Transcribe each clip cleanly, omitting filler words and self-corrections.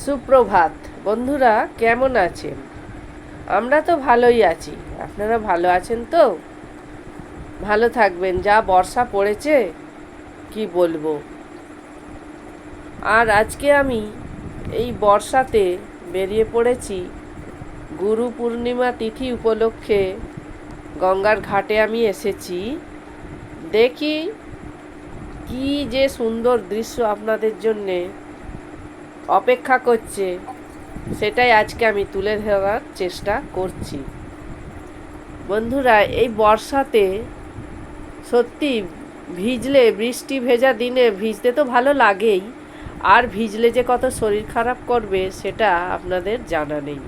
সুপ্রভাত বন্ধুরা, কেমন আছেন? আমরা তো ভালোই আছি। আপনারা ভালো আছেন তো? ভালো থাকবেন। যা বর্ষা পড়েছে কি বলবো। আর আজকে আমি এই বর্ষাতে বেরিয়ে পড়েছি। গুরু পূর্ণিমা তিথি উপলক্ষে গঙ্গার ঘাটে আমি এসেছি। দেখি কি যে সুন্দর দৃশ্য আপনাদের জন্যে অপেক্ষা করছে, সেটাই আজকে আমি তুলে ধরার চেষ্টা করছি। বন্ধুরা, এই বর্ষাতে সত্যি ভিজলে, বৃষ্টি ভেজা দিনে ভিজতে তো ভালো লাগেই, আর ভিজলে যে কত শরীর খারাপ করবে সেটা আপনাদের জানা নেই।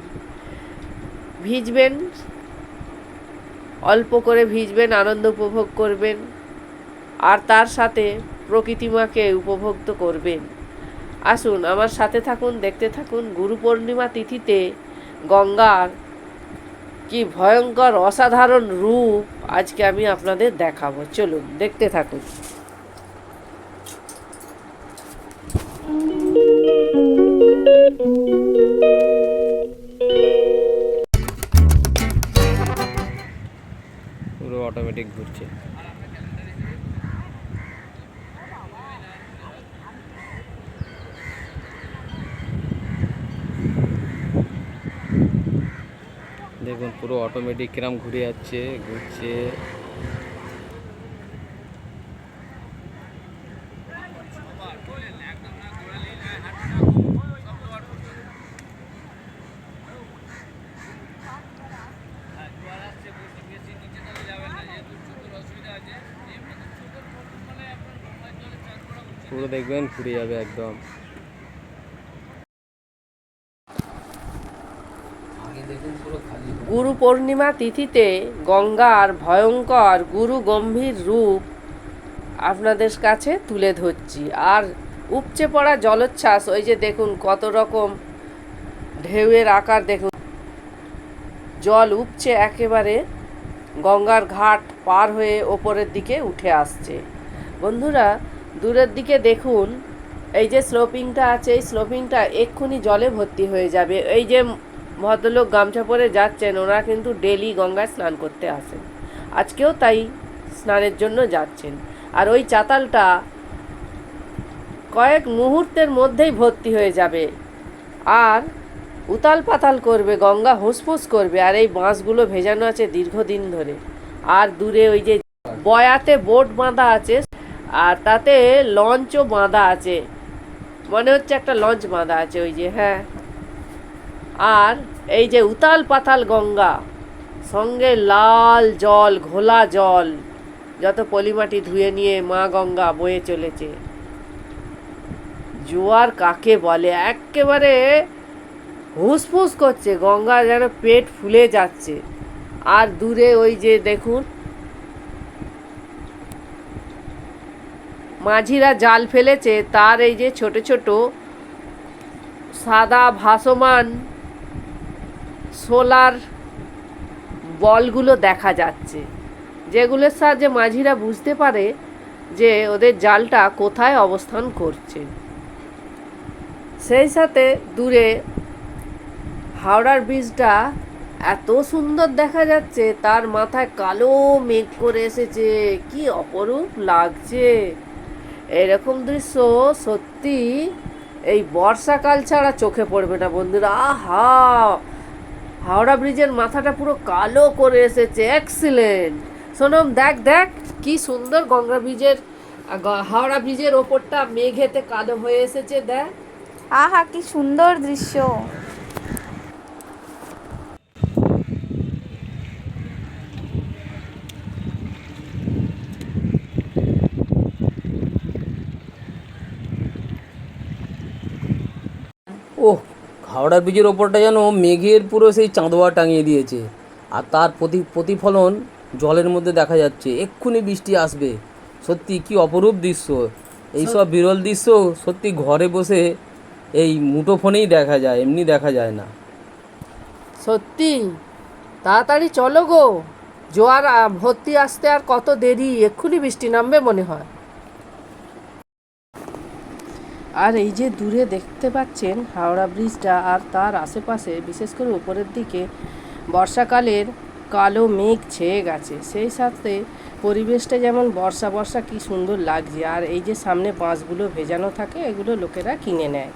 ভিজবেন, অল্প করে ভিজবেন, আনন্দ উপভোগ করবেন, আর তার সাথে প্রকৃতিমাকে উপভোগ তো করবেন। আসুন আমার সাথে থাকুন, দেখতে থাকুন। গুরু পূর্ণিমা তিথিতে গঙ্গার কি ভয়ঙ্কর অসাধারণ রূপ আজকে আমি আপনাদের দেখাবো। চলুন দেখতে থাকুন। পুরো অটোমেটিক ঘুরছে। দেখুন পুরো অটোমেটিক কিরম ঘুরে যাচ্ছে, ঘুরছে। পুরো দেখবেন ঘুরে যাবে একদম। গুরু পূর্ণিমা তিথিতে গঙ্গার ভয়ঙ্কর গুরু গম্ভীর রূপ আপনাদের কাছে তুলে ধরছি। আর উপচে পড়া জলোচ্ছ্বাস, ওই যে দেখুন কত রকম ঢেউয়ের আকার, দেখুন জল উপচে একেবারে গঙ্গার ঘাট পার হয়ে ওপরের দিকে উঠে আসছে। বন্ধুরা, দূরের দিকে দেখুন, এই যে স্লোপিংটা আছে, এই স্লোপিংটা এক্ষুনি জলে ভর্তি হয়ে যাবে। এই যে ভদ্রলোক গামছা পরে যাচ্ছেন, ওরা কিন্তু ডেলি গঙ্গায় স্নান করতে আসেন, আজকেও তাই স্নানের জন্য যাচ্ছেন। আর ওই চাতালটা কয়েক মুহূর্তের মধ্যেই ভর্তি হয়ে যাবে, আর উতাল পাতাল করবে, গঙ্গা হুসফুস করবে। আর এই বাঁশগুলো ভেজানো আছে দীর্ঘদিন ধরে। আর দূরে ওই যে বয়াতে বোট বাঁধা আছে, আর তাতে লঞ্চও বাঁধা আছে, মনে হচ্ছে একটা লঞ্চ বাঁধা আছে ওই যে, হ্যাঁ। আর এই যে উতাল পাতাল গঙ্গা, সঙ্গে লাল জল, ঘোলা জল, যত পলিমাটি ধুয়ে নিয়ে মা গঙ্গা বয়ে চলেছে। জোয়ার কাকে বলে, একেবারে হুসফুস করছে, গঙ্গা যেন পেট ফুলে যাচ্ছে। আর দূরে ওই যে দেখুন মাঝিরা জাল ফেলেছে, তার এই যে ছোট ছোট সাদা ভাসমান সোলার বলগুলো দেখা যাচ্ছে, যেগুলোর সাহায্যে মাঝিরা বুঝতে পারে যে ওদের জালটা কোথায় অবস্থান করছে। সেই সাথে দূরে হাওড়ার ব্রিজটা এত সুন্দর দেখা যাচ্ছে, তার মাথায় কালো মেঘ করে এসেছে, কি অপরূপ লাগছে। এরকম দৃশ্য সত্যি এই বর্ষাকাল ছাড়া চোখে পড়বে না বন্ধুরা। আহা, হাওড়া ব্রিজের মাথাটা পুরো কালো করে এসেছে, এক্সিলেন্ট। সোনম, দেখ দেখ কি সুন্দর গঙ্গা ব্রিজের, হাওড়া ব্রিজের ওপরটা মেঘেতে কালো হয়ে এসেছে, দেখ। আহা, কি সুন্দর দৃশ্য। ওহ, হাওড়া ব্রিজের ওপরটা যেন মেঘের পুরো সেই চাঁদোয়া টাঙিয়ে দিয়েছে, আর তার প্রতিফলন জলের মধ্যে দেখা যাচ্ছে। এক্ষুনি বৃষ্টি আসবে। সত্যি কি অপরূপ দৃশ্য। এইসব বিরল দৃশ্য সত্যি ঘরে বসে এই মুঠো ফোনেই দেখা যায়, এমনি দেখা যায় না। সত্যি, তাড়াতাড়ি চলো গো, জোয়ার ভর্তি আসতে আর কত দেরি, এক্ষুনি বৃষ্টি নামবে মনে হয়। আর এই যে দূরে দেখতে পাচ্ছেন হাওড়া ব্রিজটা, আর তার আশেপাশে বিশেষ করে উপরের দিকে বর্ষাকালের কালো মেঘ ছেয়ে গেছে, সেই সাথে পরিবেশটা যেমন বর্ষা বর্ষা কি সুন্দর লাগছে। আর এই যে সামনে বাঁশগুলো ভেজানো থাকে, এগুলো লোকেরা কিনে নেয়,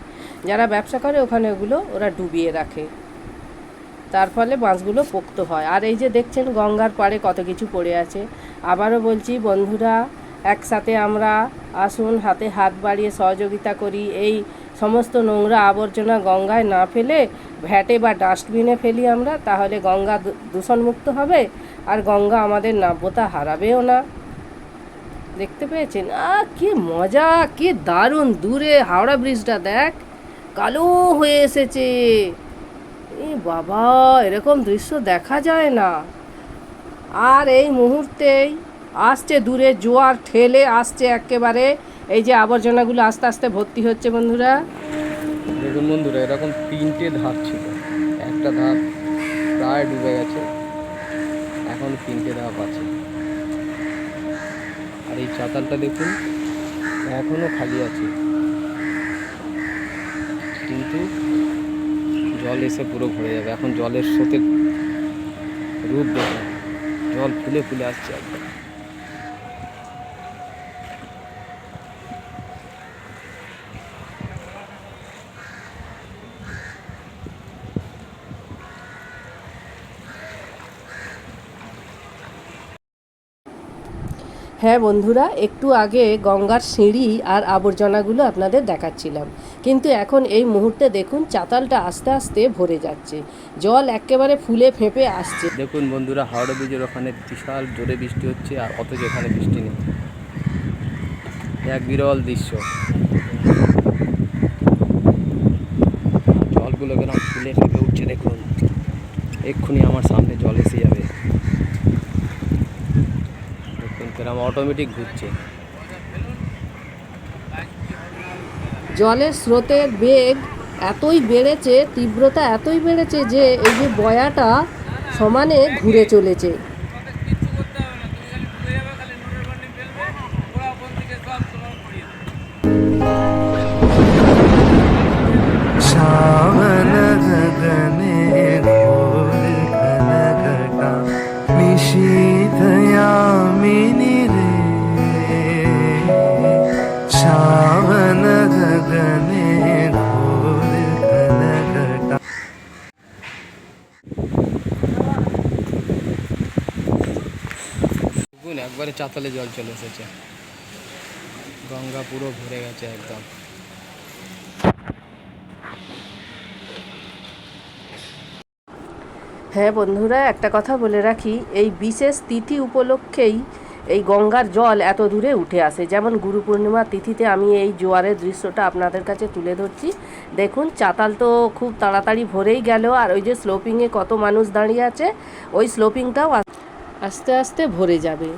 যারা ব্যবসা করে ওখানে ওগুলো ওরা ডুবিয়ে রাখে, তার ফলে বাঁশগুলো পোক্ত হয়। আর এই যে দেখছেন গঙ্গার পাড়ে কত কিছু পড়ে আছে। আবারও বলছি বন্ধুরা, একসাথে আমরা আসুন, হাতে হাত বাড়িয়ে সহযোগিতা করি, এই সমস্ত নোংরা আবর্জনা গঙ্গায় না ফেলে ভ্যাটে বা ডাস্টবিনে ফেলি আমরা, তাহলে গঙ্গা দূষণমুক্ত হবে আর গঙ্গা আমাদের নাব্যতা হারাবেও না। দেখতে পেয়েছেন কি মজা, কি দারুণ! দূরে হাওড়া ব্রিজটা দেখ, কালো হয়ে এসেছে। এ বাবা, এরকম দৃশ্য দেখা যায় না। আর এই মুহূর্তেই আসছে দূরে জোয়ার ঠেলে আসছে একেবারে, এই যে আবর্জনাগুলো আস্তে আস্তে ভর্তি হচ্ছে বন্ধুরা। দেখুন বন্ধুরা, এরকম 3টে ধাপ ছিল, একটা ধাপ প্রায় ডুবে গেছে, এখন 3টে ধাপ আছে। আর এই চাতালটা দেখুন এখনো খালি আছে, কিন্তু জল এসে পুরো ভরে যাবে। এখন জলের স্রোতের রূপ দেখুন, জল ফুলে ফুলে আসছে একদম। হ্যাঁ বন্ধুরা, একটু আগে গঙ্গার সিঁড়ি আর আবর্জনাগুলো আপনাদের দেখাচ্ছিলাম, কিন্তু এখন এই মুহূর্তে দেখুন চাতালটা আস্তে আস্তে ভরে যাচ্ছে, জল একেবারে ফুলে ফেঁপে আসছে। দেখুন বন্ধুরা, হাওড়া ব্রিজের ওখানে বিশাল জোরে বৃষ্টি হচ্ছে, আর অথচ এখানে বৃষ্টি নেই। এক বিরল দৃশ্য। জলগুলো কেন ফুলে ফেঁপে উঠছে দেখুন, এক্ষুনি আমার সামনে জল এসে যাবে। দেখুন কেরম অটোমেটিক ঘুরছে। জলের স্রোতের বেগ এতই বেড়েছে, তীব্রতা এতই বেড়েছে যে এই যে বয়াটা সমানে ঘুরে চলেছে। श्रावण गगने घोर घनघटा निशीथ यामिनी रे, श्रावण गगने घोर घनघटा। দেখুন একবারে চাতালে জল চলে এসেছে, গঙ্গা পুরো ভরে গেছে একদম। হ্যাঁ বন্ধুরা, একটা কথা বলে রাখি, এই বিশেষ তিথি উপলক্ষেই এই গঙ্গার জল এত দূরে উঠে আসে। যেমন গুরু পূর্ণিমার তিথিতে আমি এই জোয়ারের দৃশ্যটা আপনাদের কাছে তুলে ধরছি। দেখুন চাতাল তো খুব তাড়াতাড়ি ভরেই গেল, আর ওই যে স্লোপিংয়ে কত মানুষ দাঁড়িয়ে আছে, ওই স্লোপিংটাও আস্তে আস্তে ভরে যাবে।